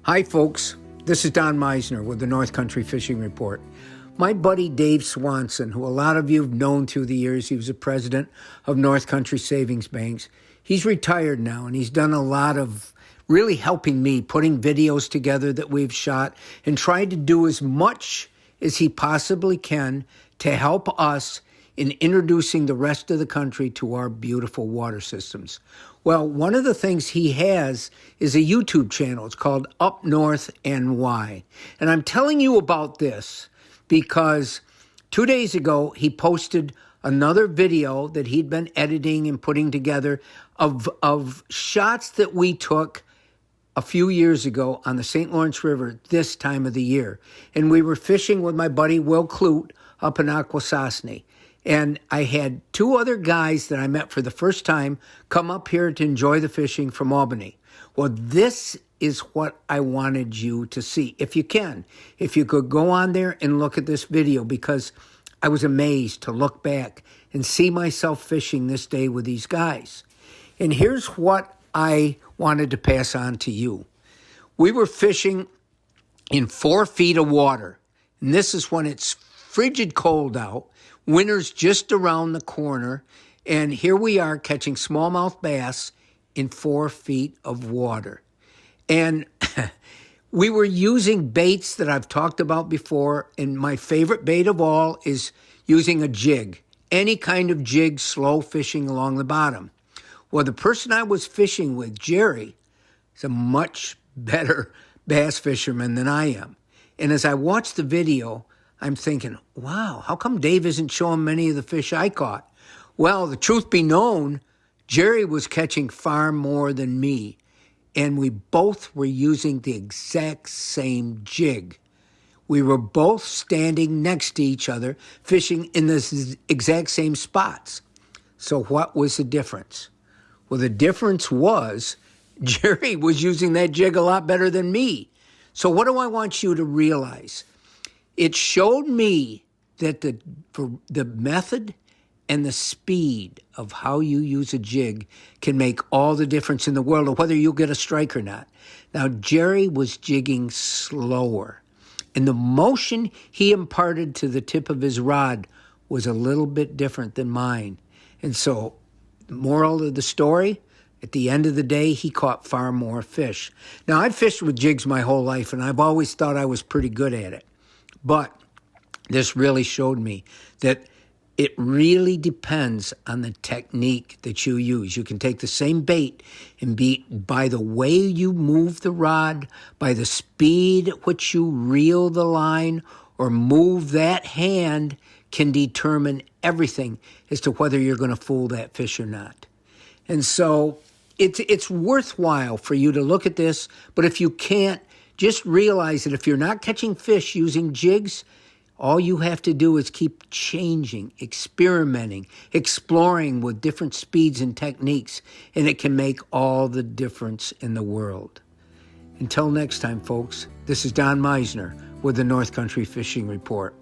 Hi, folks. This is Don Meisner with the North Country Fishing Report. My buddy Dave Swanson, who a lot of you have known through the years, he was the president of North Country Savings Banks. He's retired now, and he's done a lot of really helping me, putting videos together that we've shot, and tried to do as much as he possibly can to help us in introducing the rest of the country to our beautiful water systems. Well, one of the things he has is a YouTube channel. It's called Up North NY. And I'm telling you about this because 2 days ago, he posted another video that he'd been editing and putting together of shots that we took a few years ago on the St. Lawrence River this time of the year. And we were fishing with my buddy Will Clute up in Akwesasne. And I had two other guys that I met for the first time come up here to enjoy the fishing from Albany. Well, this is what I wanted you to see. If you can, if you could go on there and look at this video, because I was amazed to look back and see myself fishing this day with these guys. And here's what I wanted to pass on to you. We were fishing in 4 feet of water. And this is when it's frigid cold out. Winter's just around the corner, and here we are catching smallmouth bass in 4 feet of water. And we were using baits that I've talked about before, and my favorite bait of all is using a jig, any kind of jig, slow fishing along the bottom. Well, the person I was fishing with, Jerry, is a much better bass fisherman than I am. And as I watched the video, I'm thinking, wow, how come Dave isn't showing many of the fish I caught? Well, the truth be known, Jerry was catching far more than me, and we both were using the exact same jig. We were both standing next to each other, fishing in the exact same spots. So what was the difference? Well, the difference was Jerry was using that jig a lot better than me. So what do I want you to realize? It showed me that the method and the speed of how you use a jig can make all the difference in the world of whether you'll get a strike or not. Now, Jerry was jigging slower, and the motion he imparted to the tip of his rod was a little bit different than mine. And so, the moral of the story, at the end of the day, he caught far more fish. Now, I've fished with jigs my whole life, and I've always thought I was pretty good at it. But this really showed me that it really depends on the technique that you use. You can take the same bait and by the way you move the rod, by the speed at which you reel the line or move that hand can determine everything as to whether you're going to fool that fish or not. And so it's worthwhile for you to look at this, but if you can't, just realize that if you're not catching fish using jigs, all you have to do is keep changing, experimenting, exploring with different speeds and techniques, and it can make all the difference in the world. Until next time, folks, this is Don Meisner with the North Country Fishing Report.